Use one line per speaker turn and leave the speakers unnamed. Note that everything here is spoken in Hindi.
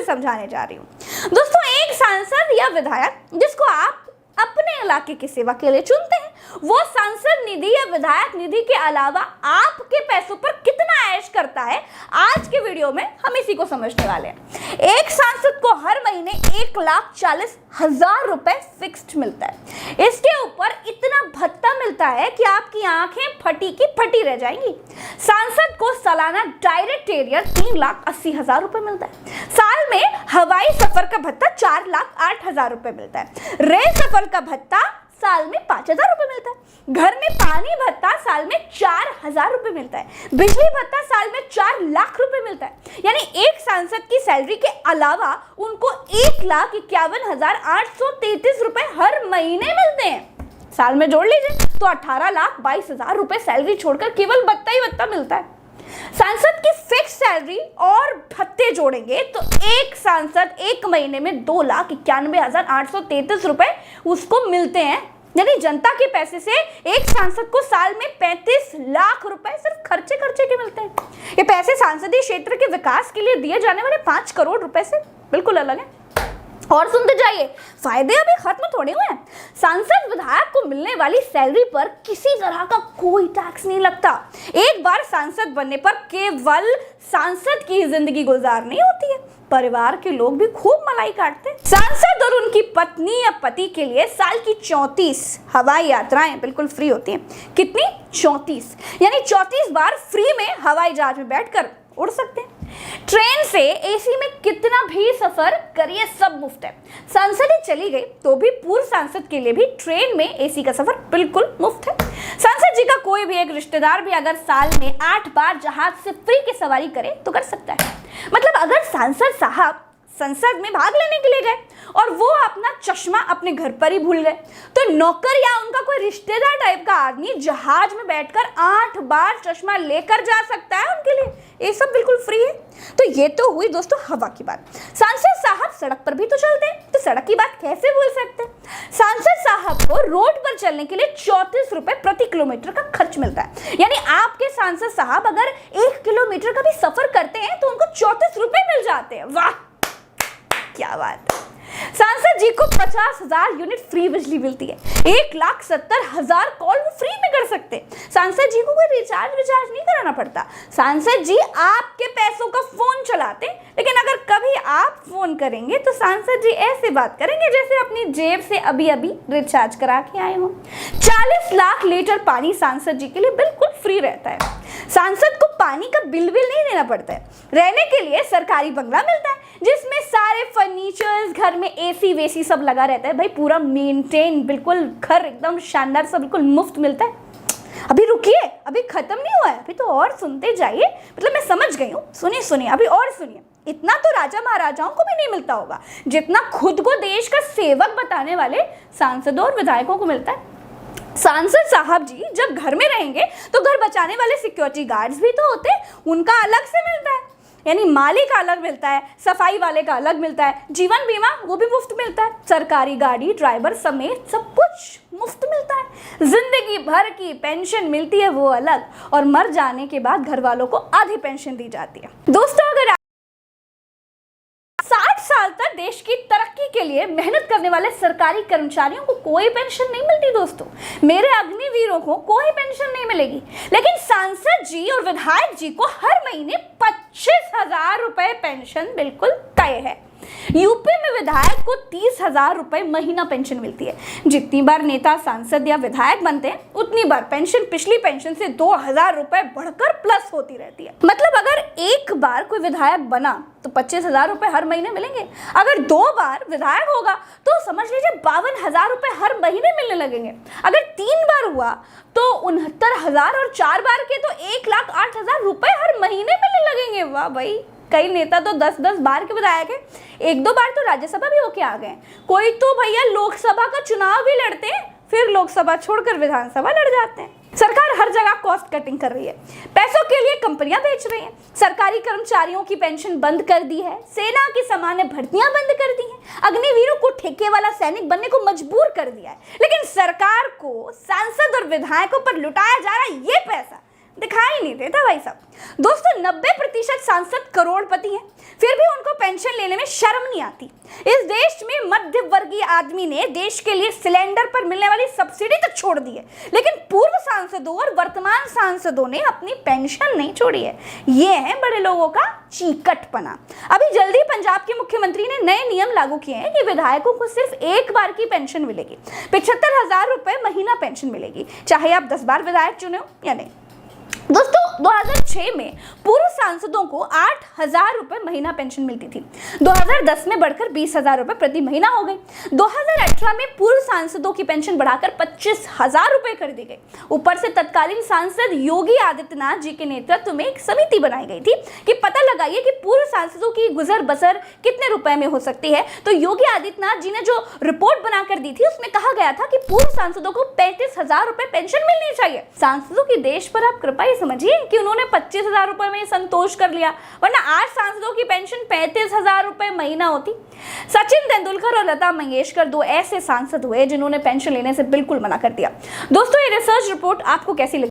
समझाने जा रही हूँ। दोस्तों, एक सांसद या विधायक जिसको आप अपने इलाके की सेवा के लिए चुनते हैं, वो सांसद निधि या विधायक निधि के अलावा आपके पैसों पर कितना ऐश करता है, आज के वीडियो में हम इसी को समझने वाले हैं। एक सांसद को हर महीने 1,40,000 रुपए फिक्स्ड मिलता है। इसके ऊपर इतना भत्ता मिलता है कि आपकी आंखें फटी की फटी रह जाएंगी। सांसद को सालाना डायरेक्ट एरियर 3,80,000 रुपए मिलता है। साल में हवाई सफर का भत्ता 4,08,000 रुपए मिलता है। रेल सफर का भत्ता साल में 5,000 रुपए मिलता है। घर में पानी भत्ता साल में 4,000 रुपए मिलता है। बिजली भत्ता साल में 4 लाख रुपए मिलता है। यानी एक सांसद की सैलरी के अलावा उनको 1,51,833 रुपए हर महीने मिलते हैं। साल में जोड़ लीजिए तो 18,22,000 रुपए सैलरी छोड़कर केवल भत्ता ही भत्ता मिलता है। सांसद की फिक्स सैलरी और भत्ते जोड़ेंगे तो एक सांसद एक महीने में 2,91,833 रुपए उसको मिलते हैं। यानी जनता के पैसे से एक सांसद को साल में 35 लाख रुपए सिर्फ खर्चे के मिलते हैं। ये पैसे सांसदीय क्षेत्र के विकास के लिए दिए जाने वाले 5 करोड़ रुपए से बिल्कुल अलग है। और सुनते जाइए, फायदे अभी खत्म थोड़े हुए हैं। सांसद विधायक को मिलने वाली सैलरी पर किसी तरह का कोई टैक्स नहीं लगता। एक बार सांसद बनने पर केवल सांसद की जिंदगी गुजारनी होती है, परिवार के लोग भी खूब मलाई काटते हैं। सांसद और उनकी पत्नी या पति के लिए साल की 34 हवाई यात्राएं बिल्कुल फ्री होती हैं। कितनी? 34। यानी 34 बार फ्री में हवाई जहाज में बैठकर उड़ सकते हैं। ट्रेन से एसी में कितना भी सफर करिए, सब मुफ्त है। सांसद ही चली गई तो भी पूर्व सांसद के लिए भी ट्रेन में एसी का सफर बिल्कुल मुफ्त है। सांसद जी का कोई भी एक रिश्तेदार भी अगर साल में 8 बार जहाज से फ्री की सवारी करे तो कर सकता है। मतलब अगर सांसद साहब संसद में भाग लेने के लिए गए और वो अपना चश्मा अपने घर पर ही भूल गए तो नौकर या उनका कोई रिश्तेदार टाइप का आदमी जहाज में बैठकर 8 बार चश्मा लेकर जा सकता है उनके लिए। ये सब बिल्कुल फ्री है। तो ये तो हुई दोस्तों हवा की बात। सांसद साहब सड़क पर भी तो चलते हैं, तो सड़क की बात कैसे भूल सकते हैं। सांसद साहब को रोड पर चलने के लिए 34 रुपए प्रति किलोमीटर का खर्च मिलता है। यानी आपके सांसद साहब अगर 1 किलोमीटर का भी सफर करते हैं तो उनको 34 रुपए मिल जाते हैं। वाह, क्या बात। सांसद जी को 50,000 यूनिट फ्री बिजली मिलती है। 1,70,000 कॉल वो फ्री में कर सकते हैं। सांसद जी को कोई रिचार्ज नहीं कराना पड़ता। सांसद जी आपके पैसों का फोन चलाते, लेकिन अगर कभी आप फोन करेंगे तो सांसद जी ऐसे बात करेंगे जैसे अपनी जेब से अभी रिचार्ज करा के आए हों। 40 लाख लीटर पानी सांसद जी के लिए बिल्कुल फ्री रहता है। सांसद को पानी का बिल नहीं देना पड़ता है। रहने के लिए सरकारी बंगला मिलता है जिसमें सारे फर्नीचर्स, घर में एसी वेसी सब लगा रहता है। भाई पूरा मेंटेन, बिल्कुल घर एकदम शानदार सब बिल्कुल मुफ्त मिलता है। अभी रुकिए, अभी खत्म नहीं हुआ है, अभी तो और सुनते जाइए। मतलब मैं समझ गई हूँ, सुनिए अभी और सुनिए। इतना तो राजा महाराजाओं को भी नहीं मिलता होगा जितना खुद को देश का सेवक बताने वाले सांसदों और विधायकों को मिलता है। सांसद साहब जी जब घर में रहेंगे तो घर बचाने वाले सिक्योरिटी गार्ड्स भी तो होते हैं, उनका अलग से मिलता है। यानी माली का अलग मिलता है, सफाई वाले का अलग मिलता है, जीवन बीमा वो भी मुफ्त मिलता है, सरकारी गाड़ी ड्राइवर समेत सब कुछ मुफ्त मिलता है। जिंदगी भर की पेंशन मिलती है वो अलग, और मर जाने के बाद घर वालों को आधी पेंशन दी जाती है। दोस्तों, अगर 60 साल तक देश की तरक्की के लिए मेहनत करने वाले सरकारी कर्मचारियों को कोई पेंशन नहीं मिलती। दोस्तों, मेरे अग्निवीरों को कोई पेंशन नहीं मिलेगी, लेकिन सांसद जी और विधायक जी को हर महीने 25,000 रुपए पेंशन बिल्कुल तय है। यूपी में विधायक को 30,000 रुपए महीना पेंशन मिलती है। जितनी बार नेता सांसद या विधायक बनते हैं उतनी बार पेंशन पिछली पेंशन से 2,000 रुपए बढ़कर प्लस होती रहती है। मतलब अगर एक बार कोई विधायक बना तो 25,000 रुपए हर महीने मिलेंगे। अगर 2 बार विधायक होगा तो समझ लीजिए 52,000 रुपए हर महीने मिलने लगेंगे। अगर 3 बार हुआ तो 69,000 और 4 बार के तो 1,08,000 रुपए हर महीने मिलने लगेंगे। वाह भाई, कई नेता तो 10-10 बार के विधायक हैं, 1-2 बार तो राज्यसभा भी होके आ गए। कोई तो भैया लोकसभा का चुनाव भी लड़ते हैं, फिर लोकसभा छोड़कर विधानसभा लड़ जाते हैं। सरकार हर जगह कॉस्ट कटिंग कर रही है, पैसों के लिए कंपनियां बेच रही हैं, सरकारी कर्मचारियों की पेंशन बंद कर दी है, सेना की सामान्य भर्तियां बंद कर दी हैं, अग्निवीरों को ठेके वाला सैनिक बनने को मजबूर कर दिया है। लेकिन सरकार को सांसद और विधायकों पर लुटाया जा रहा है ये पैसा दिखाई नहीं देता भाई साहब। दोस्तों 90% सांसद करोड़पति हैं, फिर भी उनको पेंशन लेने में शर्म नहीं आती। इस देश में मध्य वर्गीय आदमी ने देश के लिए सिलेंडर पर मिलने वाली सब्सिडी तक छोड़ दी है, लेकिन पूर्व सांसदों और वर्तमान सांसदों ने अपनी पेंशन नहीं छोड़ी है। ये है बड़े लोगों का चीकटपना। अभी जल्दी पंजाब के मुख्यमंत्री ने नए नियम लागू किए हैं कि विधायकों को सिर्फ एक बार की पेंशन मिलेगी। 75,000 रुपए महीना पेंशन मिलेगी, चाहे आप 10 बार विधायक चुने हो या नहीं। दोस्तों 2006 में पूर्व सांसदों को 8,000 रुपए महीना पेंशन मिलती थी। 2010 में बढ़कर 20,000 रुपए प्रति महीना हो गई। 2018 में पूर्व सांसदों की पेंशन बढ़ाकर 25,000 रुपए कर दी गई। ऊपर से तत्कालीन सांसद योगी आदित्यनाथ जी के नेतृत्व में एक समिति बनाई गई थी कि पता लगाइए कि पूर्व सांसदों की गुजर बसर कितने रुपए में हो सकती है। तो योगी आदित्यनाथ जी ने जो रिपोर्ट बनाकर दी थी उसमें कहा गया था कि पूर्व सांसदों को 35,000 रुपए पेंशन मिलनी चाहिए। सांसदों की देश पर आप कृपा समझिए कि उन्होंने 25,000 रुपए में संतोष कर लिया, वरना 8 सांसदों की पेंशन 35,000 रुपए महीना होती। सचिन तेंदुलकर और लता मंगेशकर 2 ऐसे सांसद हुए जिन्होंने पेंशन लेने से बिल्कुल मना कर दिया। दोस्तों ये रिसर्च रिपोर्ट आपको कैसी लगी?